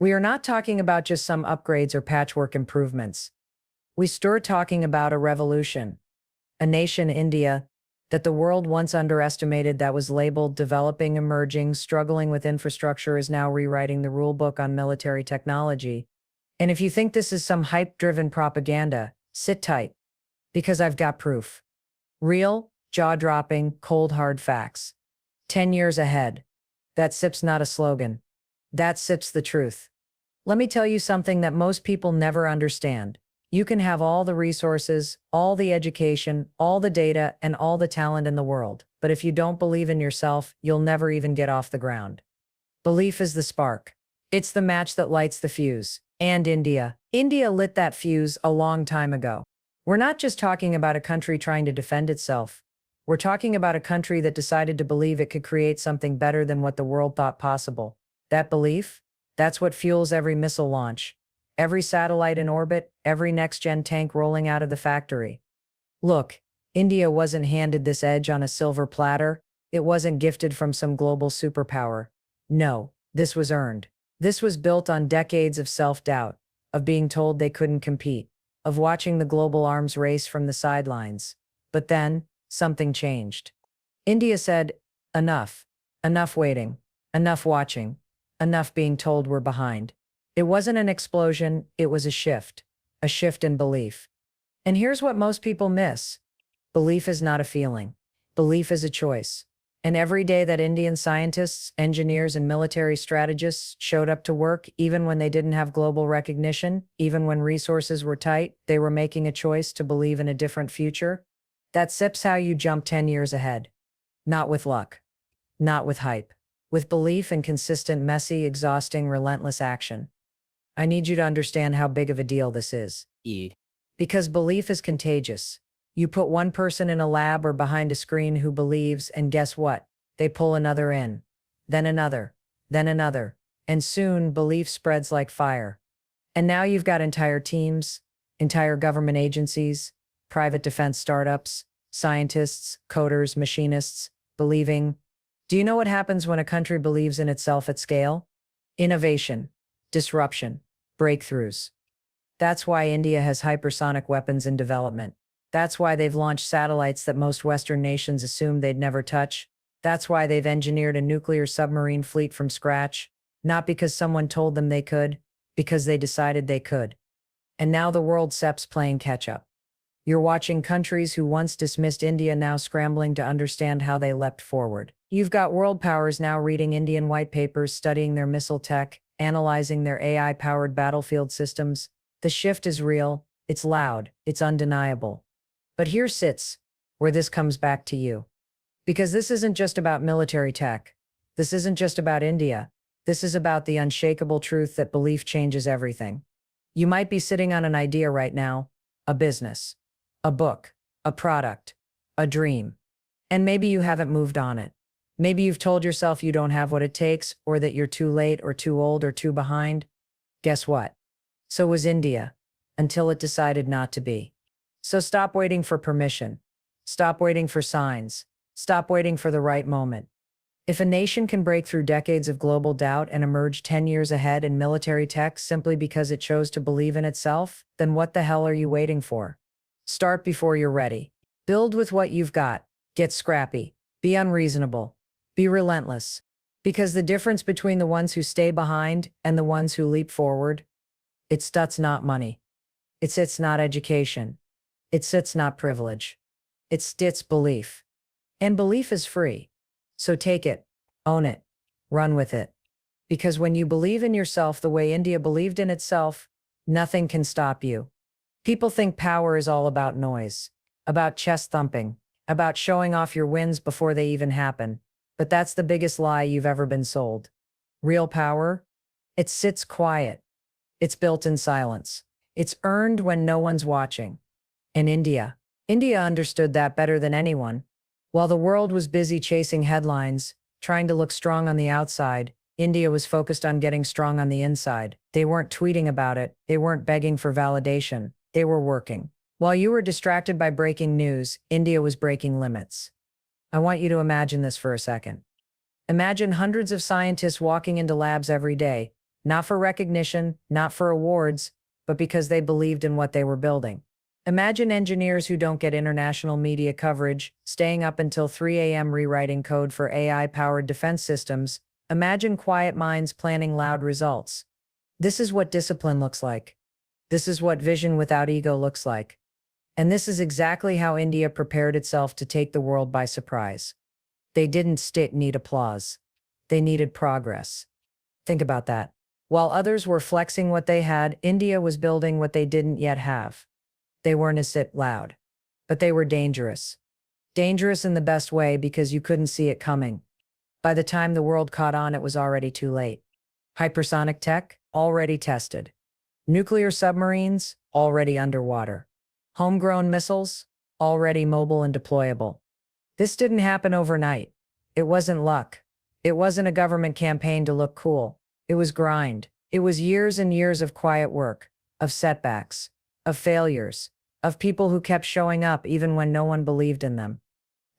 We are not talking about just some upgrades or patchwork improvements. We're talking about a revolution. A nation, India, that the world once underestimated, that was labeled developing, emerging, struggling with infrastructure, is now rewriting the rulebook on military technology. And if you think this is some hype-driven propaganda, sit tight, because I've got proof. Real, jaw-dropping, cold hard facts. 10 years ahead. That SIP's not a slogan. That SIP's the truth. Let me tell you something that most people never understand. You can have all the resources, all the education, all the data, and all the talent in the world, but if you don't believe in yourself, you'll never even get off the ground. Belief is the spark. It's the match that lights the fuse. And India. India lit that fuse a long time ago. We're not just talking about a country trying to defend itself. We're talking about a country that decided to believe it could create something better than what the world thought possible. That belief? That's what fuels every missile launch, every satellite in orbit, every next-gen tank rolling out of the factory. Look, India wasn't handed this edge on a silver platter. It wasn't gifted from some global superpower. No, this was earned. This was built on decades of self-doubt, of being told they couldn't compete, of watching the global arms race from the sidelines. But then, something changed. India said, enough. Enough waiting. Enough watching. Enough being told we're behind. It wasn't an explosion, it was a shift in belief. And here's what most people miss. Belief is not a feeling. Belief is a choice. And every day that Indian scientists, engineers, and military strategists showed up to work, even when they didn't have global recognition, even when resources were tight, they were making a choice to believe in a different future. That SIP's how you jump 10 years ahead. Not with luck. Not with hype. With belief and consistent, messy, exhausting, relentless action. I need you to understand how big of a deal this is. Because belief is contagious. You put one person in a lab or behind a screen who believes, and guess what? They pull another in. Then another. Then another. And soon, belief spreads like fire. And now you've got entire teams, entire government agencies, private defense startups, scientists, coders, machinists, believing. Do you know what happens when a country believes in itself at scale? Innovation, disruption, breakthroughs. That's why India has hypersonic weapons in development. That's why they've launched satellites that most Western nations assumed they'd never touch. That's why they've engineered a nuclear submarine fleet from scratch, not because someone told them they could, because they decided they could. And now the world SEP's playing catch-up. You're watching countries who once dismissed India now scrambling to understand how they leapt forward. You've got world powers now reading Indian white papers, studying their missile tech, analyzing their AI-powered battlefield systems. The shift is real, it's loud, it's undeniable. But here sits where this comes back to you. Because this isn't just about military tech. This isn't just about India. This is about the unshakable truth that belief changes everything. You might be sitting on an idea right now, a business, a book, a product, a dream. And maybe you haven't moved on it. Maybe you've told yourself you don't have what it takes, or that you're too late or too old or too behind. Guess what? So was India, until it decided not to be. So stop waiting for permission. Stop waiting for signs. Stop waiting for the right moment. If a nation can break through decades of global doubt and emerge 10 years ahead in military tech simply because it chose to believe in itself, then what the hell are you waiting for? Start before you're ready. Build with what you've got. Get scrappy. Be unreasonable. Be relentless. Because the difference between the ones who stay behind and the ones who leap forward, it's stut's not money. It's not education. It's not privilege. It's belief. And belief is free. So take it, own it, run with it. Because when you believe in yourself the way India believed in itself, nothing can stop you. People think power is all about noise, about chest thumping, about showing off your wins before they even happen. But that's the biggest lie you've ever been sold. Real power? It sits quiet. It's built in silence. It's earned when no one's watching. And India understood that better than anyone. While the world was busy chasing headlines, trying to look strong on the outside, India was focused on getting strong on the inside. They weren't tweeting about it. They weren't begging for validation. They were working. While you were distracted by breaking news, India was breaking limits. I want you to imagine this for a second. Imagine hundreds of scientists walking into labs every day, Not for recognition, not for awards, but because they believed in what they were building. Imagine engineers who don't get international media coverage, staying up until 3 a.m. rewriting code for AI-powered defense systems. Imagine quiet minds planning loud results. This is what discipline looks like. This is what vision without ego looks like. And this is exactly how India prepared itself to take the world by surprise. They didn't need applause. They needed progress. Think about that. While others were flexing what they had, India was building what they didn't yet have. They weren't as loud, but they were dangerous. Dangerous in the best way because you couldn't see it coming. By the time the world caught on, it was already too late. Hypersonic tech, already tested. Nuclear submarines, already underwater. Homegrown missiles, already mobile and deployable. This didn't happen overnight. It wasn't luck. It wasn't a government campaign to look cool. It was grind. It was years and years of quiet work, of setbacks, of failures, of people who kept showing up even when no one believed in them.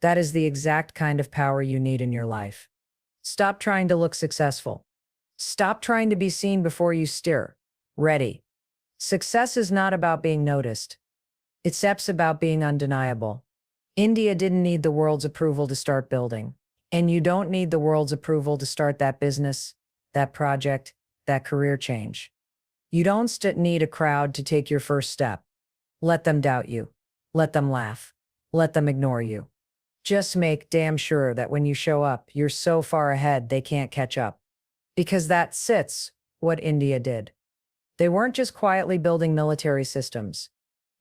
That is the exact kind of power you need in your life. Stop trying to look successful. Stop trying to be seen before you steer. Ready. Success is not about being noticed. It's about being undeniable. India didn't need the world's approval to start building. And you don't need the world's approval to start that business, that project, that career change. You don't need a crowd to take your first step. Let them doubt you. Let them laugh. Let them ignore you. Just make damn sure that when you show up, you're so far ahead they can't catch up. Because that's what India did. They weren't just quietly building military systems.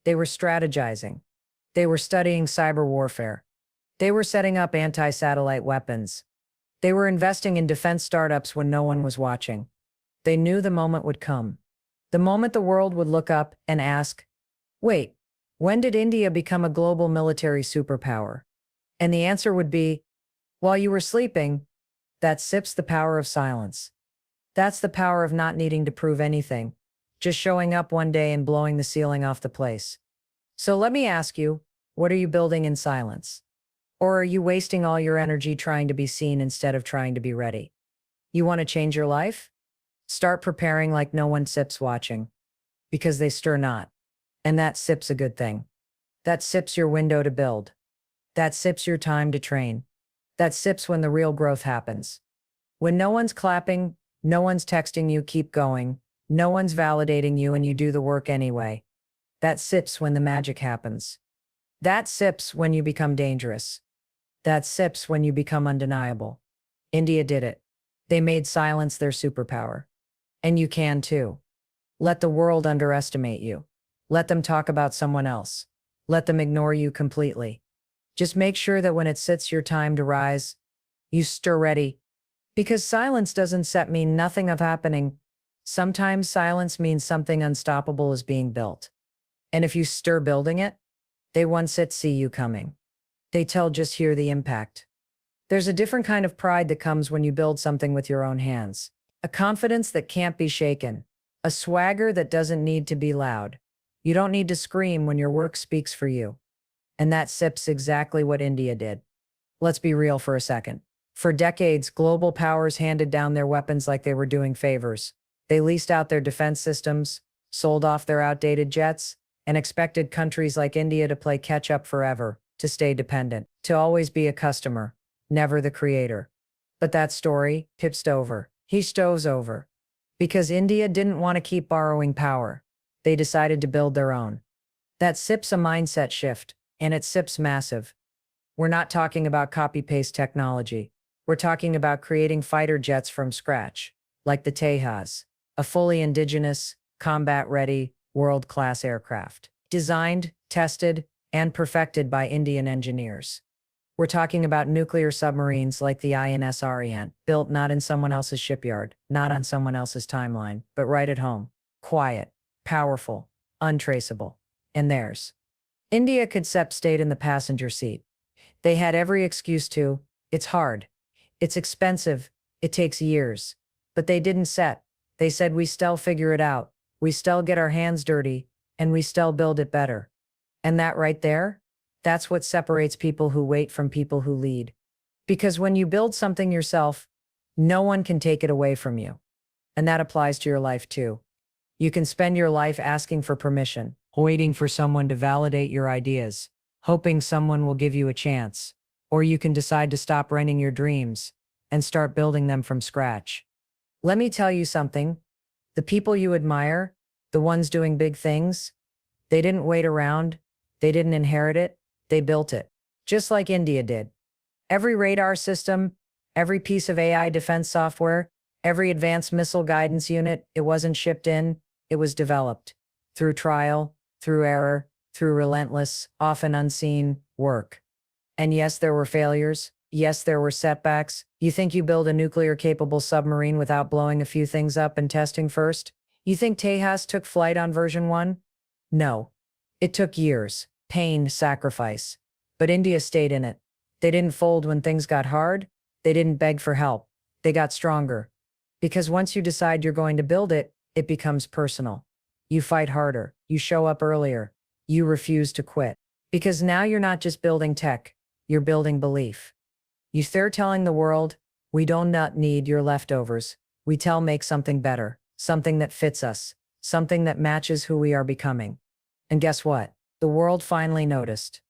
They were strategizing. They were studying cyber warfare. They were setting up anti-satellite weapons. They were investing in defense startups when no one was watching. They knew the moment would come. The moment the world would look up and ask, wait, when did India become a global military superpower? And the answer would be, while you were sleeping. That's the power of silence. That's the power of not needing to prove anything, just showing up one day and blowing the ceiling off the place. So let me ask you, what are you building in silence? Or are you wasting all your energy trying to be seen instead of trying to be ready? You want to change your life? Start preparing like no one watching. Because they stir not. And that a good thing. That your window to build. That your time to train. That when the real growth happens. When no one's clapping, no one's texting you, keep going, no one's validating you and you do the work anyway. That when the magic happens. That when you become dangerous. That when you become undeniable. India did it. They made silence their superpower. And you can too. Let the world underestimate you. Let them talk about someone else. Let them ignore you completely. Just make sure that when it's your time to rise, you stir ready. Because silence doesn't mean nothing of happening. Sometimes silence means something unstoppable is being built. And if you stir building it, they once see you coming. They just hear the impact. There's a different kind of pride that comes when you build something with your own hands. A confidence that can't be shaken. A swagger that doesn't need to be loud. You don't need to scream when your work speaks for you. And that's exactly what India did. Let's be real for a second. For decades, global powers handed down their weapons like they were doing favors. They leased out their defense systems, sold off their outdated jets, and expected countries like India to play catch-up forever, to stay dependent, to always be a customer, never the creator. But that story tipped over. He stoves over. Because India didn't want to keep borrowing power. They decided to build their own. That's a mindset shift, and it's massive. We're not talking about copy-paste technology. We're talking about creating fighter jets from scratch, like the Tejas, a fully indigenous, combat-ready, world-class aircraft, designed, tested, and perfected by Indian engineers. We're talking about nuclear submarines like the INS Ariane, built not in someone else's shipyard, not on someone else's timeline, but right at home. Quiet, powerful, untraceable. And theirs. India could stayed in the passenger seat. They had every excuse to. It's hard. It's expensive. It takes years. But they didn't They said we still figure it out. We still get our hands dirty. And we still build it better. And that right there? That's what separates people who wait from people who lead. Because when you build something yourself, no one can take it away from you. And that applies to your life too. You can spend your life asking for permission, waiting for someone to validate your ideas, hoping someone will give you a chance. Or you can decide to stop renting your dreams and start building them from scratch. Let me tell you something. The people you admire, the ones doing big things, they didn't wait around. They didn't inherit it. They built it. Just like India did. Every radar system, every piece of AI defense software, every advanced missile guidance unit, it wasn't shipped in, it was developed. Through trial, through error, through relentless, often unseen work. And yes, there were failures. Yes, there were setbacks. You think you build a nuclear-capable submarine without blowing a few things up and testing first? You think Tejas took flight on version 1? No. It took years, pain, sacrifice. But India stayed in it. They didn't fold when things got hard. They didn't beg for help. They got stronger. Because once you decide you're going to build it, it becomes personal. You fight harder. You show up earlier. You refuse to quit. Because now you're not just building tech, you're building belief. They're telling the world, we don't not need your leftovers. We make something better, something that fits us, something that matches who we are becoming. And guess what? The world finally noticed.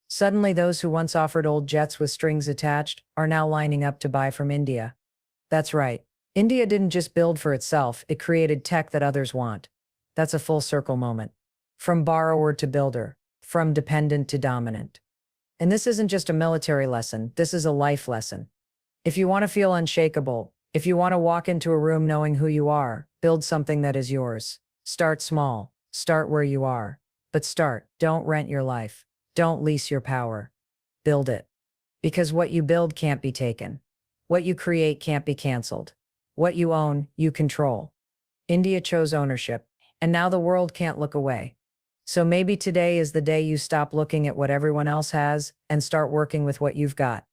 Suddenly those who once offered old jets with strings attached are now lining up to buy from India. That's right. India didn't just build for itself, it created tech that others want. That's a full circle moment. From borrower to builder, from dependent to dominant. And this isn't just a military lesson, this is a life lesson. If you want to feel unshakable, if you want to walk into a room knowing who you are, build something that is yours. Start small, start where you are. But start, don't rent your life. Don't lease your power. Build it. Because what you build can't be taken. What you create can't be canceled. What you own, you control. India chose ownership, and now the world can't look away. So maybe today is the day you stop looking at what everyone else has and start working with what you've got.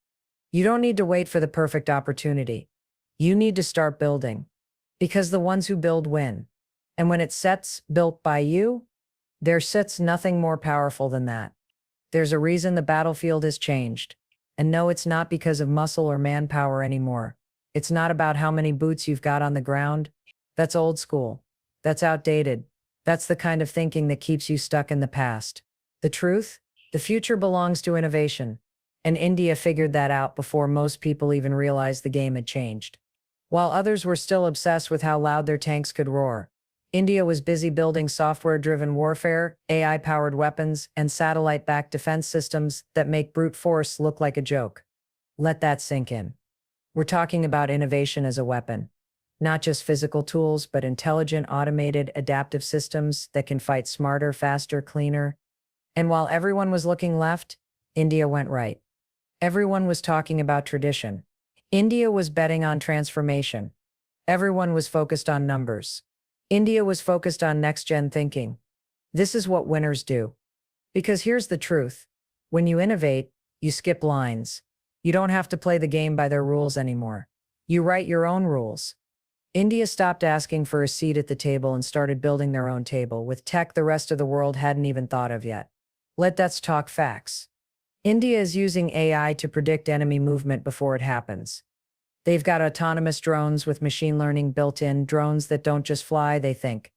You don't need to wait for the perfect opportunity. You need to start building. Because the ones who build win. And when it sets built by you, there sits nothing more powerful than that. There's a reason the battlefield has changed. And no, it's not because of muscle or manpower anymore. It's not about how many boots you've got on the ground. That's old school. That's outdated. That's the kind of thinking that keeps you stuck in the past. The truth? The future belongs to innovation. And India figured that out before most people even realized the game had changed. While others were still obsessed with how loud their tanks could roar, India was busy building software-driven warfare, AI-powered weapons, and satellite-backed defense systems that make brute force look like a joke. Let that sink in. We're talking about innovation as a weapon. Not just physical tools, but intelligent, automated, adaptive systems that can fight smarter, faster, cleaner. And while everyone was looking left, India went right. Everyone was talking about tradition. India was betting on transformation. Everyone was focused on numbers. India was focused on next-gen thinking. This is what winners do. Because here's the truth. When you innovate, you skip lines. You don't have to play the game by their rules anymore. You write your own rules. India stopped asking for a seat at the table and started building their own table with tech the rest of the world hadn't even thought of yet. Let's talk facts. India is using AI to predict enemy movement before it happens. They've got autonomous drones with machine learning built in, drones that don't just fly, they think.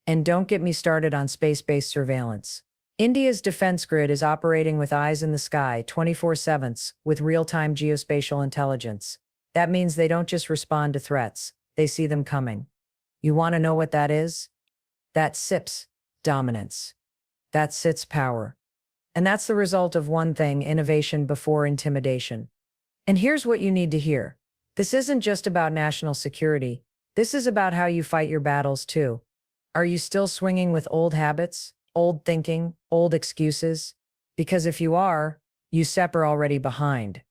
And don't get me started on space-based surveillance. India's defense grid is operating with eyes in the sky 24/7 with real-time geospatial intelligence. That means they don't just respond to threats, they see them coming. You want to know what that is? That SIPs, dominance. That sits power. And that's the result of one thing, innovation before intimidation. And here's what you need to hear. This isn't just about national security. This is about how you fight your battles too. Are you still swinging with old habits, old thinking, old excuses? Because if you are, you are already behind.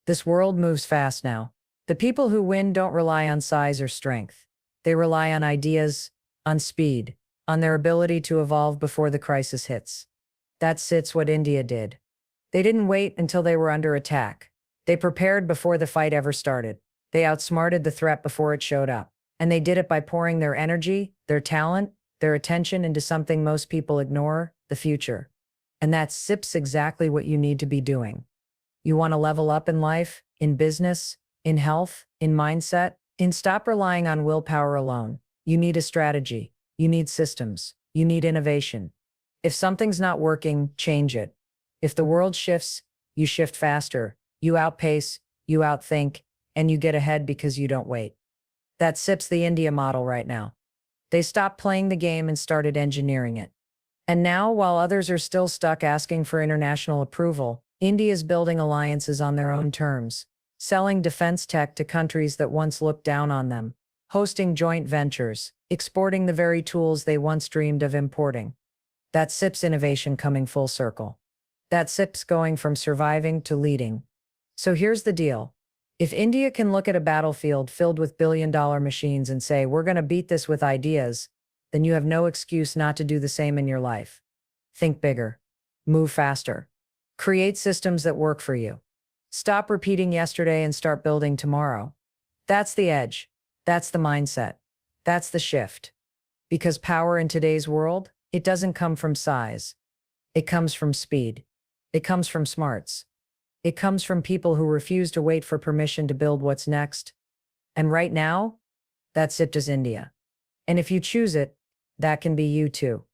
This world moves fast now. The people who win don't rely on size or strength. They rely on ideas, on speed, on their ability to evolve before the crisis hits. That's what India did. They didn't wait until they were under attack. They prepared before the fight ever started. They outsmarted the threat before it showed up. And they did it by pouring their energy, their talent, their attention into something most people ignore, the future. And that SIPs exactly what you need to be doing. You want to level up in life, in business, in health, in mindset? And stop relying on willpower alone. You need a strategy. You need systems. You need innovation. If something's not working, change it. If the world shifts, you shift faster. You outpace, you outthink, and you get ahead because you don't wait. That SIP's the India model right now. They stopped playing the game and started engineering it. And now, while others are still stuck asking for international approval, India is building alliances on their own terms, selling defense tech to countries that once looked down on them, hosting joint ventures, exporting the very tools they once dreamed of importing. That's SIP's innovation coming full circle. That SIP's going from surviving to leading. So here's the deal. If India can look at a battlefield filled with billion-dollar machines and say, we're going to beat this with ideas, then you have no excuse not to do the same in your life. Think bigger. Move faster. Create systems that work for you. Stop repeating yesterday and start building tomorrow. That's the edge. That's the mindset. That's the shift. Because power in today's world, it doesn't come from size. It comes from speed. It comes from smarts. It comes from people who refuse to wait for permission to build what's next. And right now, that's SIP's India. And if you choose it, that can be you too.